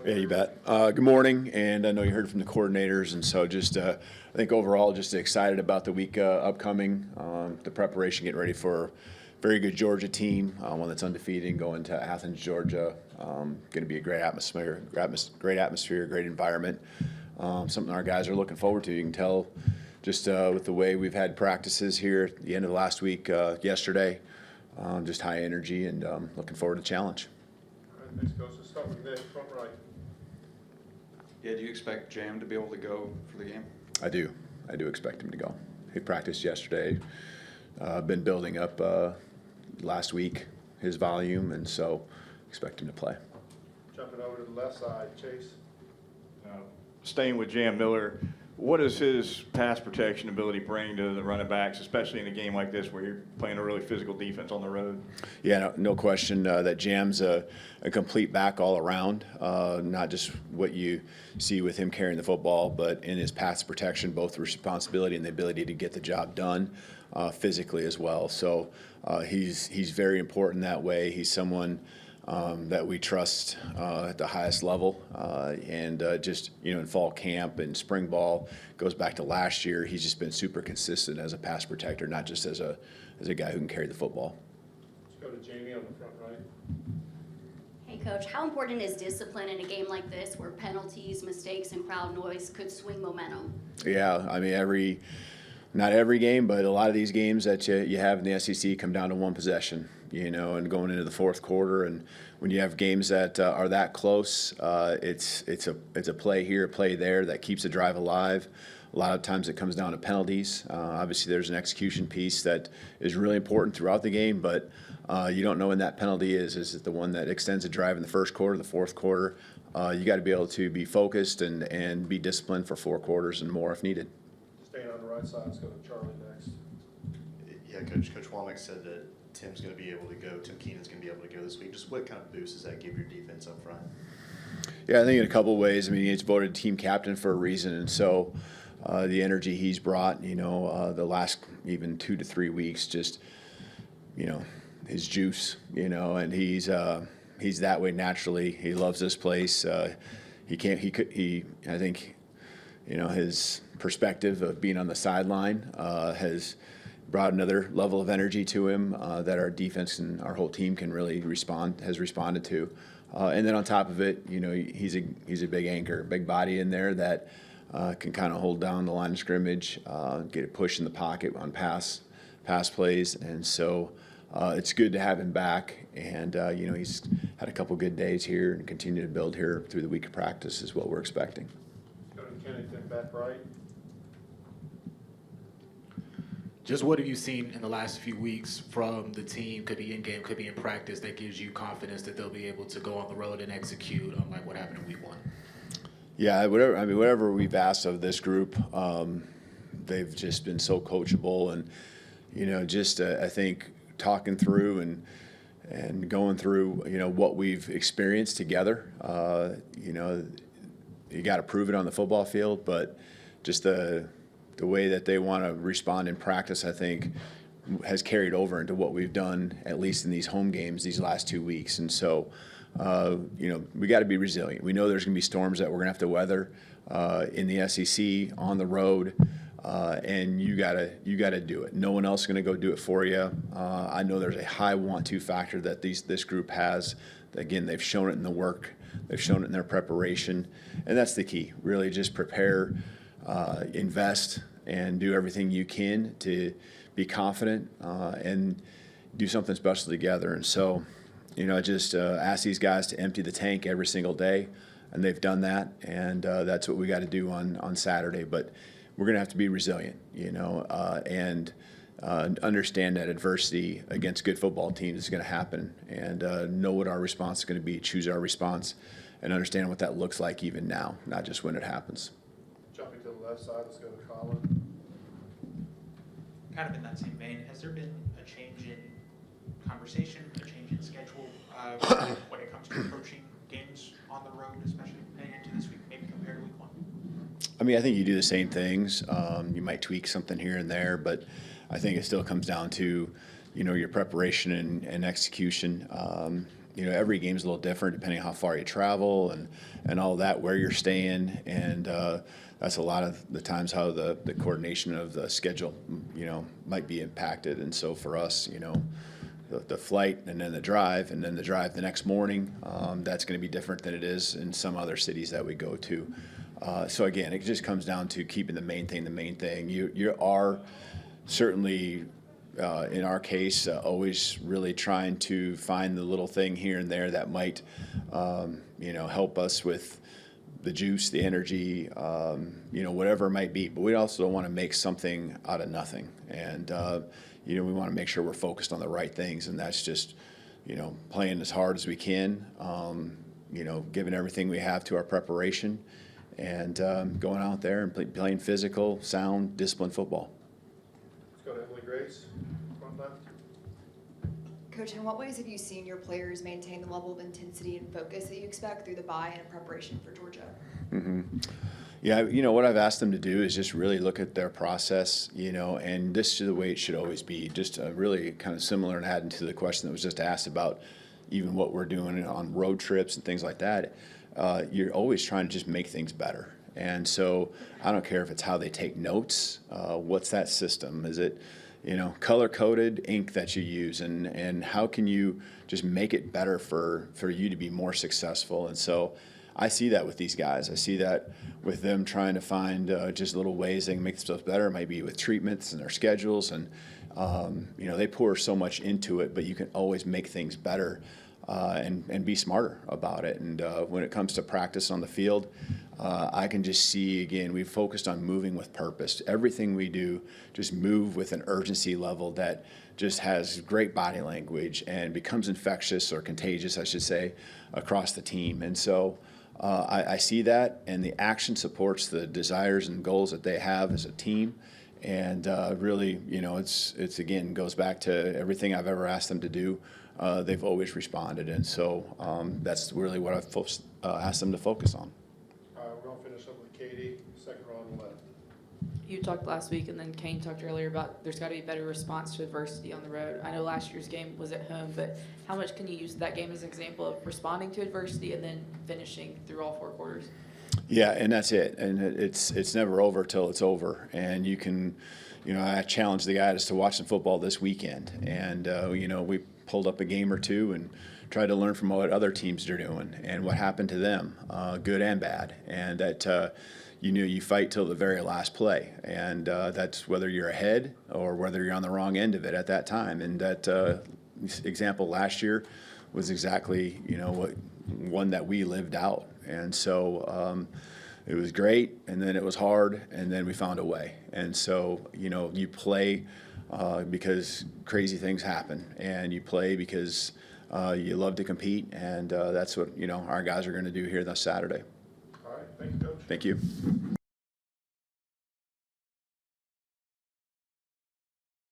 Yeah, you bet. Good morning, and I know you heard from the coordinators, and so just I think overall just excited about the week upcoming, the preparation, getting ready for a very good Georgia team, one that's undefeated, and going to Athens, Georgia. Going to be a great atmosphere, great environment. Something our guys are looking forward to. You can tell just with the way we've had practices here at the end of last week, yesterday, just high energy, and looking forward to the challenge. All right, thanks, Coach. Let's start with Nick, front right. Yeah, do you expect Jam to be able to go for the game? I do expect him to go. He practiced yesterday, been building up last week his volume, and so expect him to play. Jumping over to the left side, Chase. Staying with Jam Miller, what does his pass protection ability bring to the running backs, especially in a game like this where you're playing a really physical defense on the road? Yeah, no question that Jam's a complete back all around, not just what you see with him carrying the football, but in his pass protection, both the responsibility and the ability to get the job done physically as well. So he's very important that way. He's someone that we trust at the highest level, and just in fall camp and spring ball, goes back to last year. He's just been super consistent as a pass protector, not just as a guy who can carry the football. Let's go to Jamie on the front right. Hey, Coach, how important is discipline in a game like this where penalties, mistakes, and crowd noise could swing momentum? Yeah, I mean, not every game, but a lot of these games that you have in the SEC come down to one possession, and going into the fourth quarter. And when you have games that are that close, it's a play here, a play there that keeps the drive alive. A lot of times it comes down to penalties. Obviously, there's an execution piece that is really important throughout the game, but you don't know when that penalty is. Is it the one that extends the drive in the first quarter, the fourth quarter? You got to be able to be focused and be disciplined for 4 quarters and more if needed. Staying on the right side, let's go to Charlie next. Yeah, Coach Womack said that Tim's going to be able to go, Tim Keenan's going to be able to go this week. Just what kind of boost does that give your defense up front? Yeah, I think in a couple of ways. I mean, he's voted team captain for a reason, and so the energy he's brought, the last even 2 to 3 weeks, just, his juice, and he's that way naturally. He loves this place. I think, his perspective of being on the sideline has brought another level of energy to him that our defense and our whole team can really has responded to. And then on top of it, he's a big anchor, big body in there that can kind of hold down the line of scrimmage, get a push in the pocket on pass plays, and so it's good to have him back. And he's had a couple good days here and continue to build here through the week of practice is what we're expecting. Go to Kennington, back right. Just what have you seen in the last few weeks from the team, could be in game, could be in practice, that gives you confidence that they'll be able to go on the road and execute unlike what happened in week 1? Yeah, whatever we've asked of this group, they've just been so coachable, and I think talking through and going through what we've experienced together. You got to prove it on the football field, but just the way that they want to respond in practice, I think, has carried over into what we've done, at least in these home games, these last 2 weeks. And so, we got to be resilient. We know there's going to be storms that we're going to have to weather in the SEC, on the road, and you got to do it. No one else is going to go do it for you. I know there's a high want-to factor that this group has. Again, they've shown it in the work. They've shown it in their preparation, and that's the key. Really just prepare, invest, and do everything you can to be confident and do something special together. And so, just ask these guys to empty the tank every single day, and they've done that, and that's what we got to do on Saturday. But we're going to have to be resilient, and understand that adversity against good football teams is going to happen, and know what our response is going to be, choose our response, and understand what that looks like even now, not just when it happens. Jumping to the left side, let's go to Colin. Kind of in that same vein, has there been a change in conversation, a change in schedule when it comes to approaching games on the road, especially heading into this week, maybe compared to week 1? I mean, I think you do the same things. You might tweak something here and there, but I think it still comes down to, your preparation and execution. every game's a little different depending on how far you travel and all that, where you're staying, and that's a lot of the times how the coordination of the schedule, might be impacted. And so for us, the flight and then the drive the next morning, that's going to be different than it is in some other cities that we go to. So again, it just comes down to keeping the main thing. You are certainly, in our case, always really trying to find the little thing here and there that might, help us with the juice, the energy, whatever it might be. But we also don't want to make something out of nothing. And, we want to make sure we're focused on the right things. And that's just, playing as hard as we can, giving everything we have to our preparation, and going out there and playing physical, sound, disciplined football. Let's go to Emily Grace, front left. Coach, in what ways have you seen your players maintain the level of intensity and focus that you expect through the bye and preparation for Georgia? Mm-hmm. Yeah, what I've asked them to do is just really look at their process, and this is the way it should always be. Just really kind of similar and adding to the question that was just asked about even what we're doing on road trips and things like that. You're always trying to just make things better. And so I don't care if it's how they take notes. What's that system? Is it, color-coded ink that you use? And how can you just make it better for you to be more successful? And so I see that with these guys. I see that with them trying to find just little ways they can make themselves better. It might be with treatments and their schedules. And, they pour so much into it, but you can always make things better. And be smarter about it. And when it comes to practice on the field, I can just see, again, we've focused on moving with purpose. Everything we do, just move with an urgency level that just has great body language and becomes infectious or contagious, I should say, across the team. And so I see that, and the action supports the desires and goals that they have as a team. And really, it's again, goes back to everything I've ever asked them to do. They've always responded, and so that's really what I've asked them to focus on. We're going to finish up with Katie, second row on the left. You talked last week, and then Kane talked earlier about there's got to be better response to adversity on the road. I know last year's game was at home, but how much can you use that game as an example of responding to adversity and then finishing through all 4 quarters? Yeah, and that's it. And it's never over till it's over. And you can, I challenged the guys to watch some football this weekend, and we pulled up a game or two and tried to learn from what other teams are doing and what happened to them, good and bad, and that you fight till the very last play, and that's whether you're ahead or whether you're on the wrong end of it at that time. And that example last year was exactly one that we lived out, and so it was great, and then it was hard, and then we found a way. And so you play because crazy things happen, and you play because you love to compete, and that's what our guys are going to do here this Saturday. All right, thank you, Coach. Thank you.